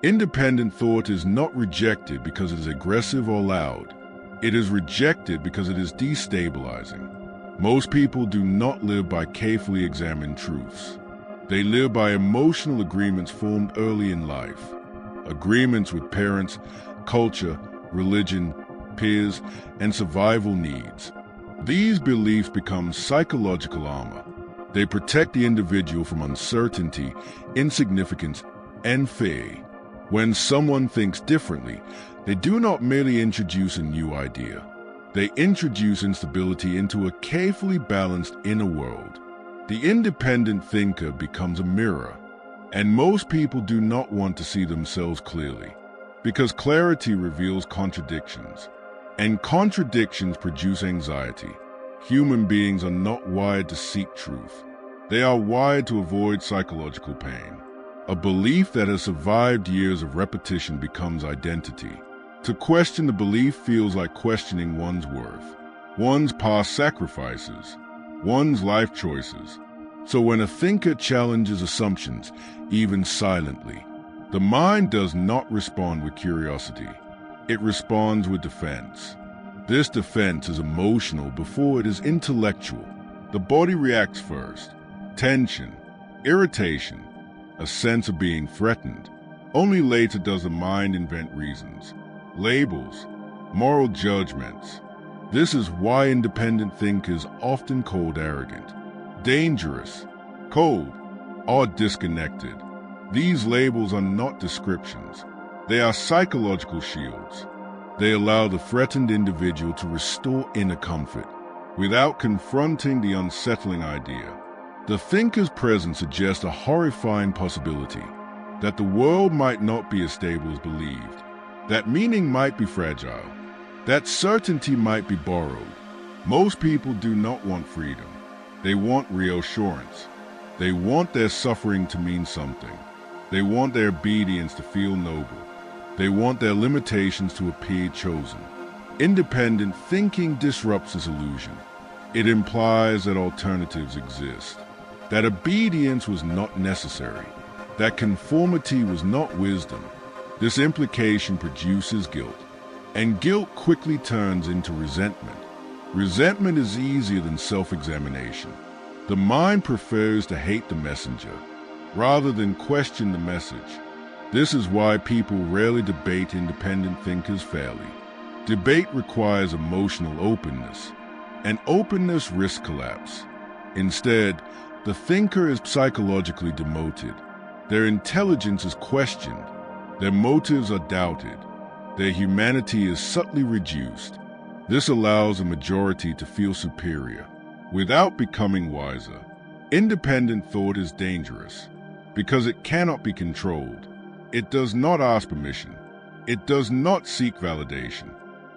Independent thought is not rejected because it is aggressive or loud. It is rejected because it is destabilizing. Most people do not live by carefully examined truths. They live by emotional agreements formed early in life. Agreements with parents, culture, religion, peers, and survival needs. These beliefs become psychological armor. They protect the individual from uncertainty, insignificance, and fear. When someone thinks differently, they do not merely introduce a new idea. They introduce instability into a carefully balanced inner world. The independent thinker becomes a mirror, and most people do not want to see themselves clearly, because clarity reveals contradictions, and contradictions produce anxiety. Human beings are not wired to seek truth. They are wired to avoid psychological pain. A belief that has survived years of repetition becomes identity. To question the belief feels like questioning one's worth, one's past sacrifices, one's life choices. So when a thinker challenges assumptions, even silently, the mind does not respond with curiosity. It responds with defense. This defense is emotional before it is intellectual. The body reacts first. Tension, irritation, a sense of being threatened. Only later does the mind invent reasons, labels, moral judgments. This is why independent thinkers often called arrogant, dangerous, cold, or disconnected. These labels are not descriptions. They are psychological shields. They allow the threatened individual to restore inner comfort without confronting the unsettling idea. The thinker's presence suggests a horrifying possibility that the world might not be as stable as believed, that meaning might be fragile, that certainty might be borrowed. Most people do not want freedom. They want reassurance. They want their suffering to mean something. They want their obedience to feel noble. They want their limitations to appear chosen. Independent thinking disrupts this illusion. It implies that alternatives exist, that obedience was not necessary, that conformity was not wisdom. This implication produces guilt, and guilt quickly turns into resentment. Resentment is easier than self-examination. The mind prefers to hate the messenger rather than question the message. This is why people rarely debate independent thinkers fairly. Debate requires emotional openness, and openness risks collapse. Instead, the thinker is psychologically demoted. Their intelligence is questioned. Their motives are doubted. Their humanity is subtly reduced. This allows a majority to feel superior without becoming wiser. Independent thought is dangerous because it cannot be controlled. It does not ask permission. It does not seek validation.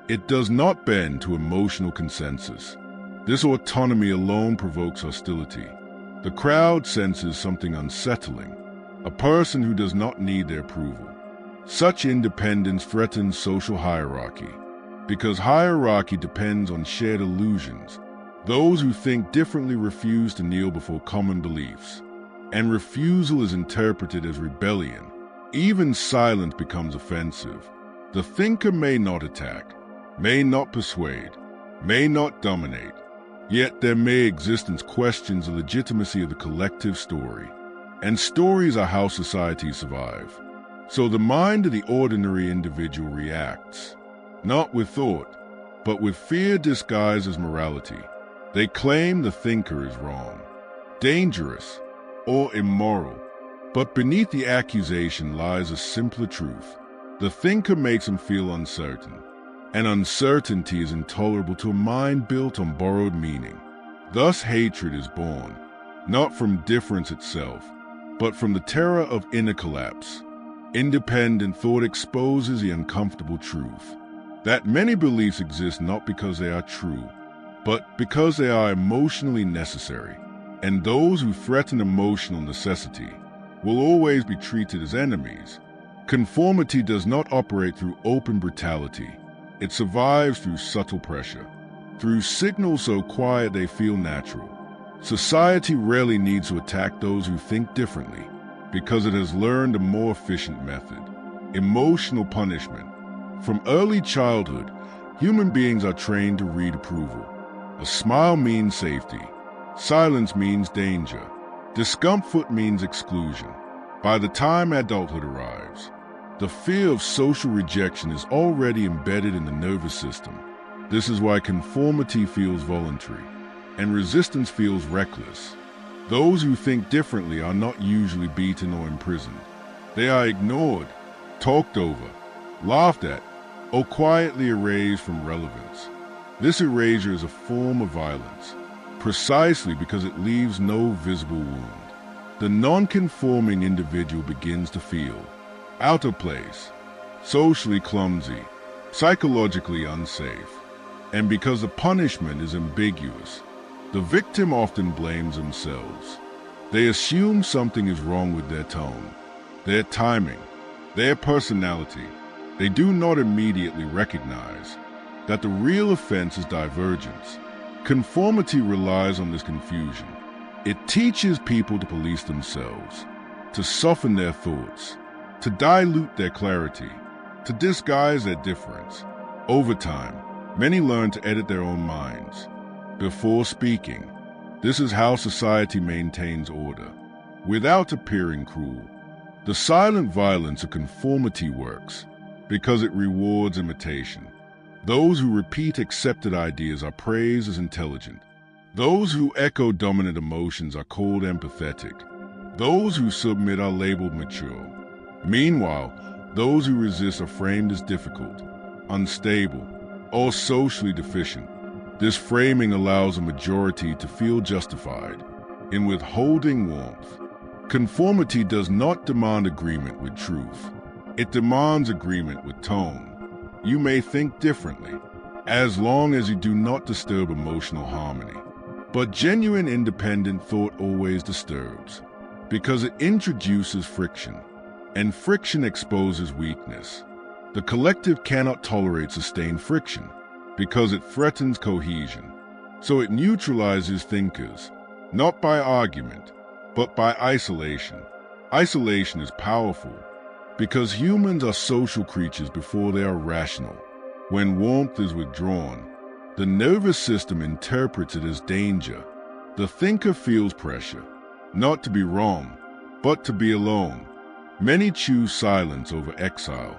It does not bend to emotional consensus. This autonomy alone provokes hostility. The crowd senses something unsettling, a person who does not need their approval. Such independence threatens social hierarchy, because hierarchy depends on shared illusions. Those who think differently refuse to kneel before common beliefs, and refusal is interpreted as rebellion. Even silence becomes offensive. The thinker may not attack, may not persuade, may not dominate, yet their mere existence questions the legitimacy of the collective story. And stories are how societies survive. So the mind of the ordinary individual reacts, not with thought, but with fear disguised as morality. They claim the thinker is wrong, dangerous, or immoral. But beneath the accusation lies a simpler truth. The thinker makes them feel uncertain, and uncertainty is intolerable to a mind built on borrowed meaning. Thus hatred is born, not from difference itself, but from the terror of inner collapse. Independent thought exposes the uncomfortable truth that many beliefs exist not because they are true, but because they are emotionally necessary. And those who threaten emotional necessity will always be treated as enemies. Conformity does not operate through open brutality. It survives through subtle pressure, through signals so quiet they feel natural. Society rarely needs to attack those who think differently, because it has learned a more efficient method. Emotional punishment. From early childhood, human beings are trained to read approval. A smile means safety. Silence means danger. Discomfort means exclusion. By the time adulthood arrives, the fear of social rejection is already embedded in the nervous system. This is why conformity feels voluntary and resistance feels reckless. Those who think differently are not usually beaten or imprisoned. They are ignored, talked over, laughed at, or quietly erased from relevance. This erasure is a form of violence, precisely because it leaves no visible wound. The non-conforming individual begins to feel out of place, socially clumsy, psychologically unsafe. And because the punishment is ambiguous, the victim often blames themselves. They assume something is wrong with their tone, their timing, their personality. They do not immediately recognize that the real offense is divergence. Conformity relies on this confusion. It teaches people to police themselves, to soften their thoughts, to dilute their clarity, to disguise their difference. Over time, many learn to edit their own minds before speaking. This is how society maintains order, without appearing cruel. The silent violence of conformity works because it rewards imitation. Those who repeat accepted ideas are praised as intelligent. Those who echo dominant emotions are called empathetic. Those who submit are labeled mature. Meanwhile, those who resist are framed as difficult, unstable, or socially deficient. This framing allows a majority to feel justified in withholding warmth. Conformity does not demand agreement with truth. It demands agreement with tone. You may think differently, as long as you do not disturb emotional harmony. But genuine independent thought always disturbs, because it introduces friction, and friction exposes weakness. The collective cannot tolerate sustained friction, because it threatens cohesion. So it neutralizes thinkers, not by argument, but by isolation. Isolation is powerful, because humans are social creatures before they are rational. When warmth is withdrawn, the nervous system interprets it as danger. The thinker feels pressure, not to be wrong, but to be alone. Many choose silence over exile.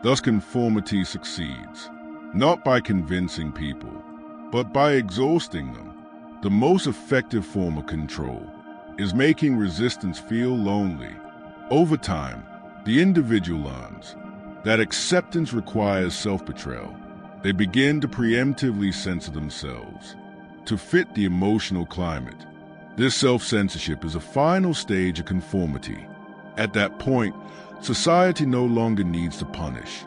Thus conformity succeeds, not by convincing people, but by exhausting them. The most effective form of control is making resistance feel lonely. Over time, the individual learns that acceptance requires self-betrayal. They begin to preemptively censor themselves to fit the emotional climate. This self-censorship is a final stage of conformity. At that point, society no longer needs to punish.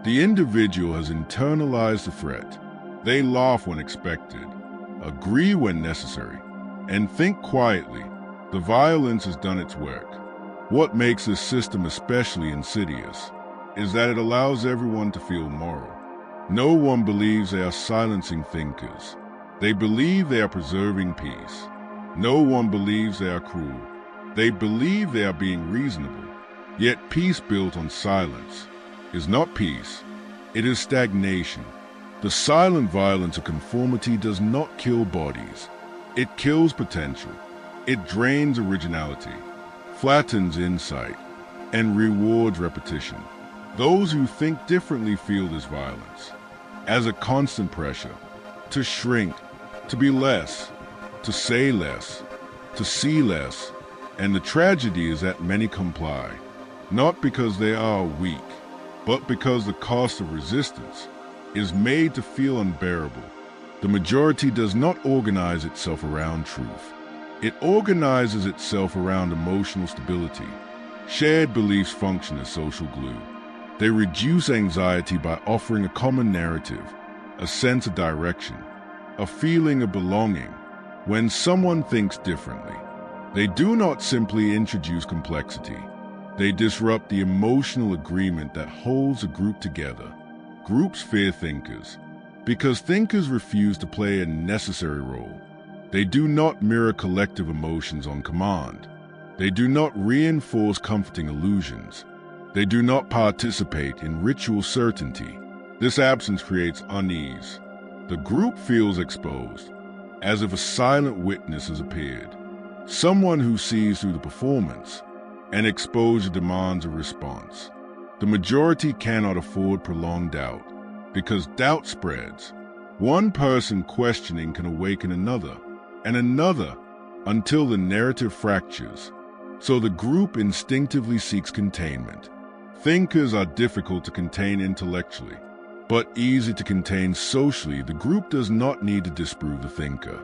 The individual has internalized the threat. They laugh when expected, agree when necessary, and think quietly. The violence has done its work. What makes this system especially insidious is that it allows everyone to feel moral. No one believes they are silencing thinkers. They believe they are preserving peace. No one believes they are cruel. They believe they are being reasonable. Yet peace built on silence is not peace. It is stagnation. The silent violence of conformity does not kill bodies. It kills potential. It drains originality, flattens insight, and rewards repetition. Those who think differently feel this violence as a constant pressure to shrink, to be less, to say less, to see less. And the tragedy is that many comply, not because they are weak, but because the cost of resistance is made to feel unbearable. The majority does not organize itself around truth. It organizes itself around emotional stability. Shared beliefs function as social glue. They reduce anxiety by offering a common narrative, a sense of direction, a feeling of belonging. When someone thinks differently, they do not simply introduce complexity. They disrupt the emotional agreement that holds a group together. Groups fear thinkers because thinkers refuse to play a necessary role. They do not mirror collective emotions on command. They do not reinforce comforting illusions. They do not participate in ritual certainty. This absence creates unease. The group feels exposed, as if a silent witness has appeared, someone who sees through the performance, and exposure demands a response. The majority cannot afford prolonged doubt, because doubt spreads. One person questioning can awaken another, and another, until the narrative fractures. So the group instinctively seeks containment. Thinkers are difficult to contain intellectually, but easy to contain socially. The group does not need to disprove the thinker.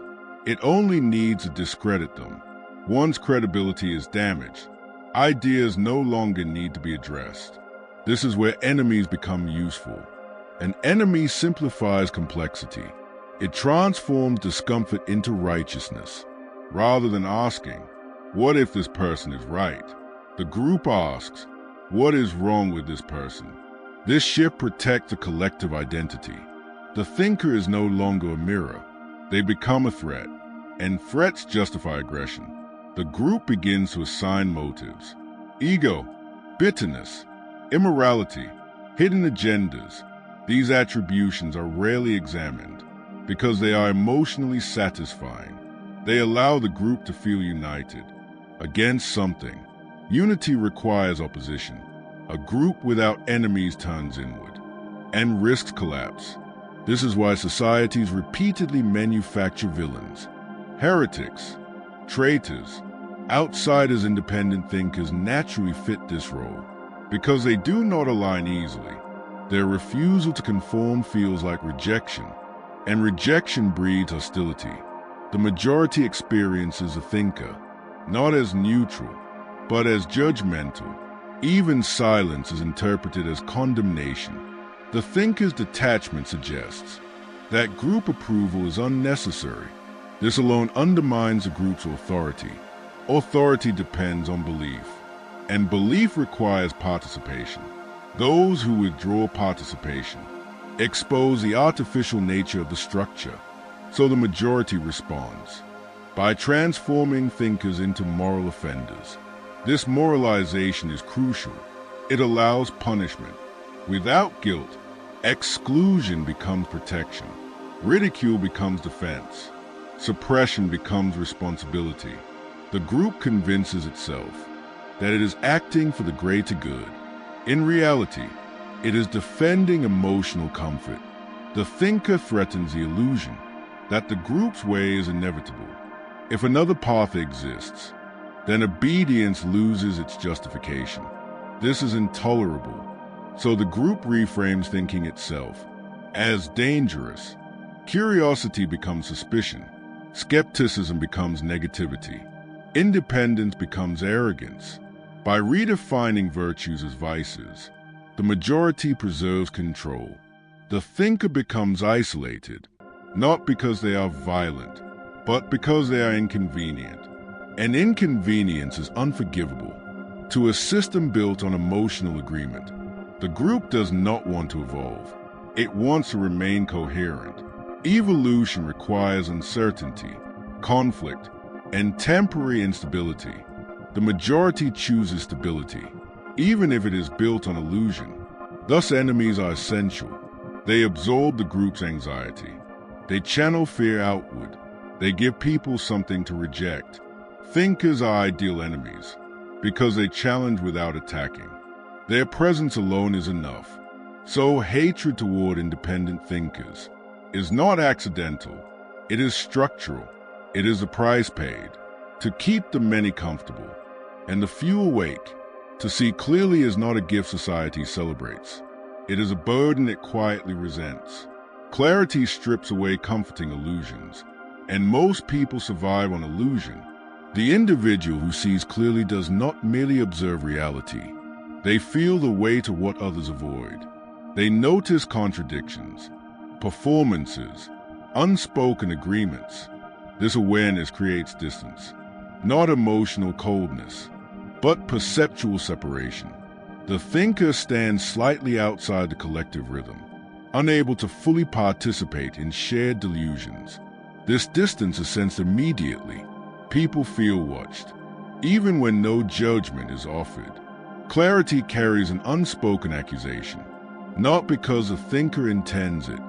It only needs to discredit them. Once credibility is damaged, ideas no longer need to be addressed. This is where enemies become useful. An enemy simplifies complexity. It transforms discomfort into righteousness. Rather than asking, "What if this person is right?" the group asks, "What is wrong with this person?" This shift protects a collective identity. The thinker is no longer a mirror. They become a threat, and threats justify aggression. The group begins to assign motives. Ego, bitterness, immorality, hidden agendas. These attributions are rarely examined because they are emotionally satisfying. They allow the group to feel united against something. Unity requires opposition. A group without enemies turns inward and risks collapse. This is why societies repeatedly manufacture villains, heretics, traitors, outsiders. Independent thinkers naturally fit this role because they do not align easily. Their refusal to conform feels like rejection, and rejection breeds hostility. The majority experiences a thinker not as neutral, but as judgmental. Even silence is interpreted as condemnation. The thinker's detachment suggests that group approval is unnecessary. This alone undermines a group's authority. Authority depends on belief, and belief requires participation. Those who withdraw participation expose the artificial nature of the structure, so the majority responds by transforming thinkers into moral offenders. This moralization is crucial. It allows punishment. Without guilt, exclusion becomes protection. Ridicule becomes defense. Suppression becomes responsibility. The group convinces itself that it is acting for the greater good. In reality, it is defending emotional comfort. The thinker threatens the illusion that the group's way is inevitable. If another path exists, then obedience loses its justification. This is intolerable. So the group reframes thinking itself as dangerous. Curiosity becomes suspicion. Skepticism becomes negativity. Independence becomes arrogance. By redefining virtues as vices, the majority preserves control. The thinker becomes isolated, not because they are violent, but because they are inconvenient. And inconvenience is unforgivable to a system built on emotional agreement. The group does not want to evolve. It wants to remain coherent. Evolution requires uncertainty, conflict, and temporary instability. The majority chooses stability, even if it is built on illusion. Thus, enemies are essential. They absorb the group's anxiety. They channel fear outward. They give people something to reject. Thinkers are ideal enemies because they challenge without attacking. Their presence alone is enough. So hatred toward independent thinkers is not accidental. It is structural. It is the price paid to keep the many comfortable and the few awake. To see clearly is not a gift society celebrates. It is a burden it quietly resents. Clarity strips away comforting illusions, and most people survive on illusion. The individual who sees clearly does not merely observe reality. They feel the weight of what others avoid. They notice contradictions, performances, unspoken agreements. This awareness creates distance, not emotional coldness, but perceptual separation. The thinker stands slightly outside the collective rhythm, unable to fully participate in shared delusions. This distance is sensed immediately. People feel watched, even when no judgment is offered. Clarity carries an unspoken accusation, not because the thinker intends it,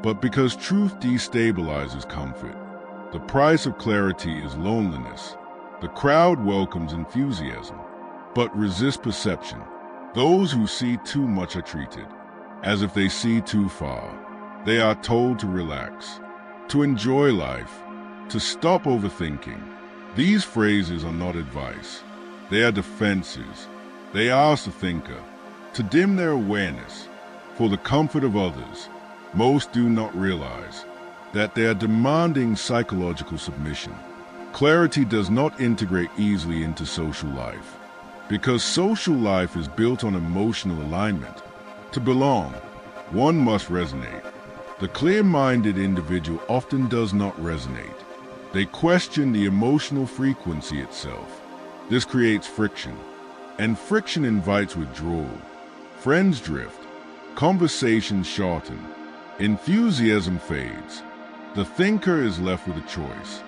but because truth destabilizes comfort. The price of clarity is loneliness. The crowd welcomes enthusiasm, but resists perception. Those who see too much are treated as if they see too far. They are told to relax, to enjoy life, to stop overthinking. These phrases are not advice. They are defenses. They ask the thinker to dim their awareness for the comfort of others. Most do not realize that they are demanding psychological submission. Clarity does not integrate easily into social life because social life is built on emotional alignment. To belong, one must resonate. The clear-minded individual often does not resonate. They question the emotional frequency itself. This creates friction, and friction invites withdrawal. Friends drift, conversations shorten, enthusiasm fades. The thinker is left with a choice: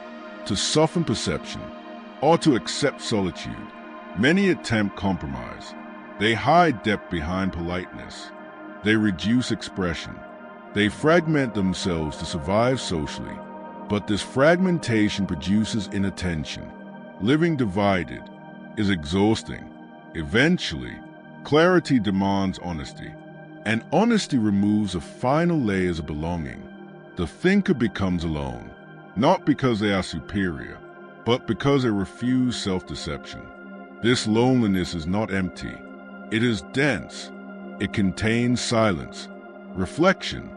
to soften perception or to accept solitude. Many attempt compromise. They hide depth behind politeness. They reduce expression. They fragment themselves to survive socially. But this fragmentation produces inattention. Living divided is exhausting. Eventually, clarity demands honesty, and honesty removes the final layers of belonging. The thinker becomes alone, not because they are superior, but because they refuse self-deception. This loneliness is not empty. It is dense. It contains silence, reflection,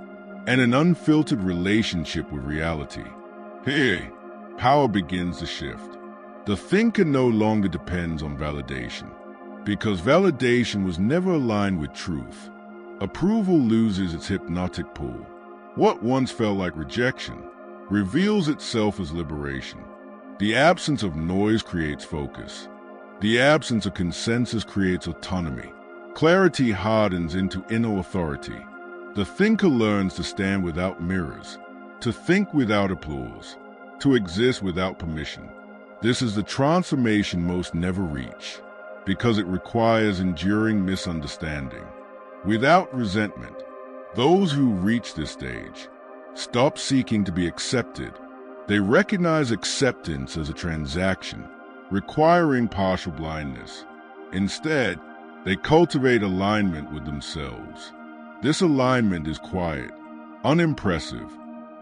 and an unfiltered relationship with reality. Here, power begins to shift. The thinker no longer depends on validation, because validation was never aligned with truth. Approval loses its hypnotic pull. What once felt like rejection reveals itself as liberation. The absence of noise creates focus. The absence of consensus creates autonomy. Clarity hardens into inner authority. The thinker learns to stand without mirrors, to think without applause, to exist without permission. This is the transformation most never reach, because it requires enduring misunderstanding. Without resentment, those who reach this stage stop seeking to be accepted. They recognize acceptance as a transaction, requiring partial blindness. Instead, they cultivate alignment with themselves. This alignment is quiet, unimpressive,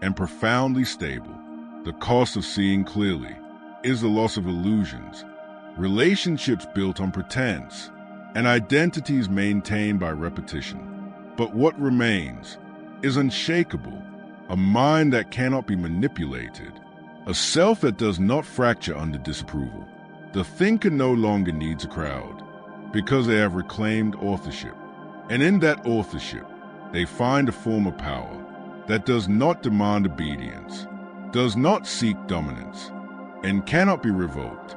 and profoundly stable. The cost of seeing clearly is the loss of illusions, relationships built on pretense, and identities maintained by repetition. But what remains is unshakable, a mind that cannot be manipulated, a self that does not fracture under disapproval. The thinker no longer needs a crowd, because they have reclaimed authorship. And in that authorship, they find a form of power that does not demand obedience, does not seek dominance, and cannot be revoked.